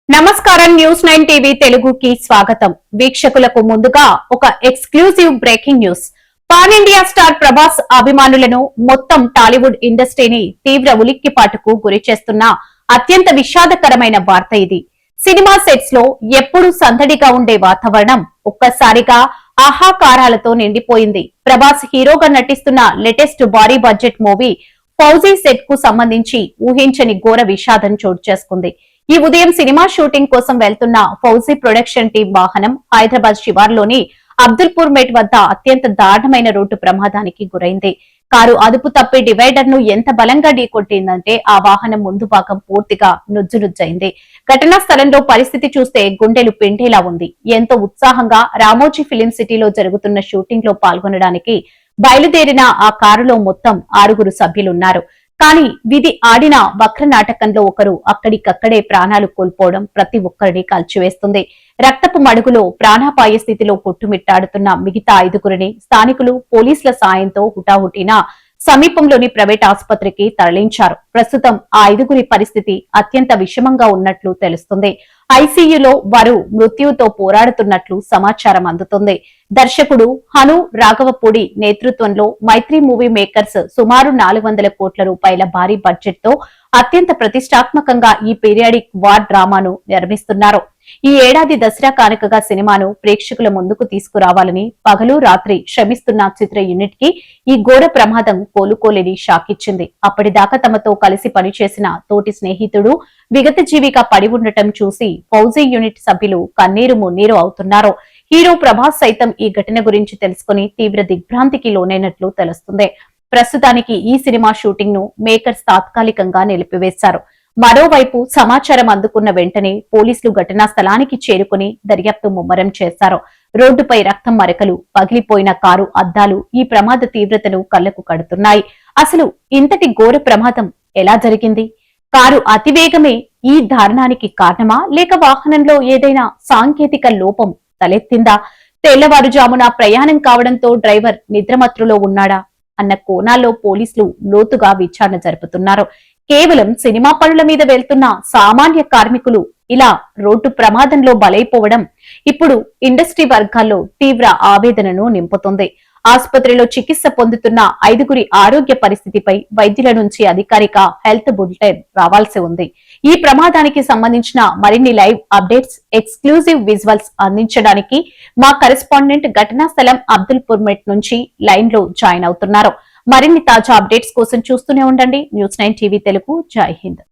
నమస్కారం news 9 TV తెలుగుకి స్వాగతం. వీక్షకులకు ముందుగా ఒక exclusive breaking news. Pan India star Prabhas అభిమానులను మొత్తం టాలీవుడ్ ఇండస్ట్రీని తీవ్ర ఉలిక్కిపాటుకు గురి చేస్తున్న అత్యంత విషాదకరమైన వార్త ఇది. సినిమా సెట్స్ లో ఎప్పుడూ సందడిగా ఉండే వాతావరణం ఒక్కసారిగా ఆహాకారాలతో నిండిపోయింది. ప్రభాస్ హీరోగా నటిస్తున్న లేటెస్ట్ భారీ బడ్జెట్ మూవీ ఫౌజీ సెట్ కు సంబంధించి ఊహించని ఘోర విషాదం చోటు చేసుకుంది. ఈ ఉదయం సినిమా షూటింగ్ కోసం వెళ్తున్న ఫౌజీ ప్రొడక్షన్ టీం వాహనం హైదరాబాద్ శివార్లోని అబ్దుల్పూర్ మెట్ వద్ద అత్యంత దారుణమైన రోడ్డు ప్రమాదానికి గురైంది. కారు అదుపు తప్పి డివైడర్ ను ఎంత బలంగా ఢీకొట్టిందంటే ఆ వాహనం ముందు భాగం పూర్తిగా నుజ్జునుజ్జైంది. ఘటనా స్థలంలో పరిస్థితి చూస్తే గుండెలు పిండేలా ఉంది. ఎంతో ఉత్సాహంగా రామోజీ ఫిలిం సిటీలో జరుగుతున్న షూటింగ్ లో పాల్గొనడానికి బయలుదేరిన ఆ కారులో మొత్తం 6 సభ్యులున్నారు. కానీ విధి ఆడిన వక్ర నాటకంలో ఒకరు అక్కడికక్కడే ప్రాణాలు కోల్పోవడం ప్రతి ఒక్కరిని కలిచివేస్తుంది. రక్తపు మడుగులో ప్రాణాపాయ స్థితిలో కొట్టుమిట్టాడుతున్న మిగతా 5గురిని స్థానికులు పోలీసుల సాయంతో హుటాహుటిన సమీపంలోని ప్రైవేట్ ఆసుపత్రికి తరలించారు. ప్రస్తుతం ఆ 5గురి పరిస్థితి అత్యంత విషమంగా ఉన్నట్లు తెలుస్తుంది. ఐసీయూలో వారు మృత్యువుతో పోరాడుతున్నట్లు సమాచారం అందుతుంది. దర్శకుడు హను రాఘవపూడి నేతృత్వంలో మైత్రి మూవీ మేకర్స్ సుమారు 400 కోట్ల రూపాయల భారీ బడ్జెట్ తో అత్యంత ప్రతిష్టాత్మకంగా ఈ పీరియాడిక్ వార్ డ్రామాను నిర్మిస్తున్నారు. ఈ ఏడాది దసరా కానుకగా సినిమాను ప్రేక్షకుల ముందుకు తీసుకురావాలని పగలు రాత్రి శ్రమిస్తున్న చిత్ర యూనిట్ కి ఈ ఘోర ప్రమాదం కోలుకోలేని షాక్ ఇచ్చింది. అప్పటిదాకా తమతో కలిసి పనిచేసిన తోటి స్నేహితుడు విగత జీవిగా పడి ఉండటం చూసి ఫౌజీ యూనిట్ సభ్యులు కన్నీరు మున్నీరు అవుతున్నారు. హీరో ప్రభాస్ సైతం ఈ ఘటన గురించి తెలుసుకుని తీవ్ర దిగ్భ్రాంతికి లోనైనట్లు తెలుస్తుంది. ప్రస్తుతానికి ఈ సినిమా షూటింగ్ ను మేకర్స్ తాత్కాలికంగా నిలిపివేశారు. మరోవైపు సమాచారం అందుకున్న వెంటనే పోలీసులు ఘటనా స్థలానికి చేరుకుని దర్యాప్తు ముమ్మరం చేశారు. రోడ్డుపై రక్తం మరకలు, పగిలిపోయిన కారు అద్దాలు ఈ ప్రమాద తీవ్రతను కళ్లకు కడుతున్నాయి. అసలు ఇంతటి ఘోర ప్రమాదం ఎలా జరిగింది? కారు అతివేగమే ఈ దారుణానికి కారణమా, లేక వాహనంలో ఏదైనా సాంకేతిక లోపం తలెత్తిందా? తెల్లవారుజామున ప్రయాణం కావడంతో డ్రైవర్ నిద్రమత్తులో ఉన్నాడా అన్న కోణాల్లో పోలీసులు లోతుగా విచారణ జరుపుతున్నారు. కేవలం సినిమా పనుల మీద వెళ్తున్న సామాన్య కార్మికులు ఇలా రోడ్డు ప్రమాదంలో బలైపోవడం ఇప్పుడు ఇండస్ట్రీ వర్గాల్లో తీవ్ర ఆవేదనను నింపుతుంది. ఆసుపత్రిలో చికిత్స పొందుతున్న 5గురి ఆరోగ్య పరిస్థితిపై వైద్యుల నుంచి అధికారిక హెల్త్ బులెటిన్ రావాల్సి ఉంది. ఈ ప్రమాదానికి సంబంధించిన మరిన్ని లైవ్ అప్డేట్స్, ఎక్స్క్లూజివ్ విజువల్స్ అందించడానికి మా కరెస్పాండెంట్ ఘటనా స్థలం అబ్దుల్పూర్ మెట్ నుంచి లైన్ లో జాయిన్ అవుతున్నారు. మరిన్ని తాజా అప్డేట్స్ కోసం చూస్తూనే ఉండండి న్యూస్ 9 టీవీ తెలుగు. జై హింద్.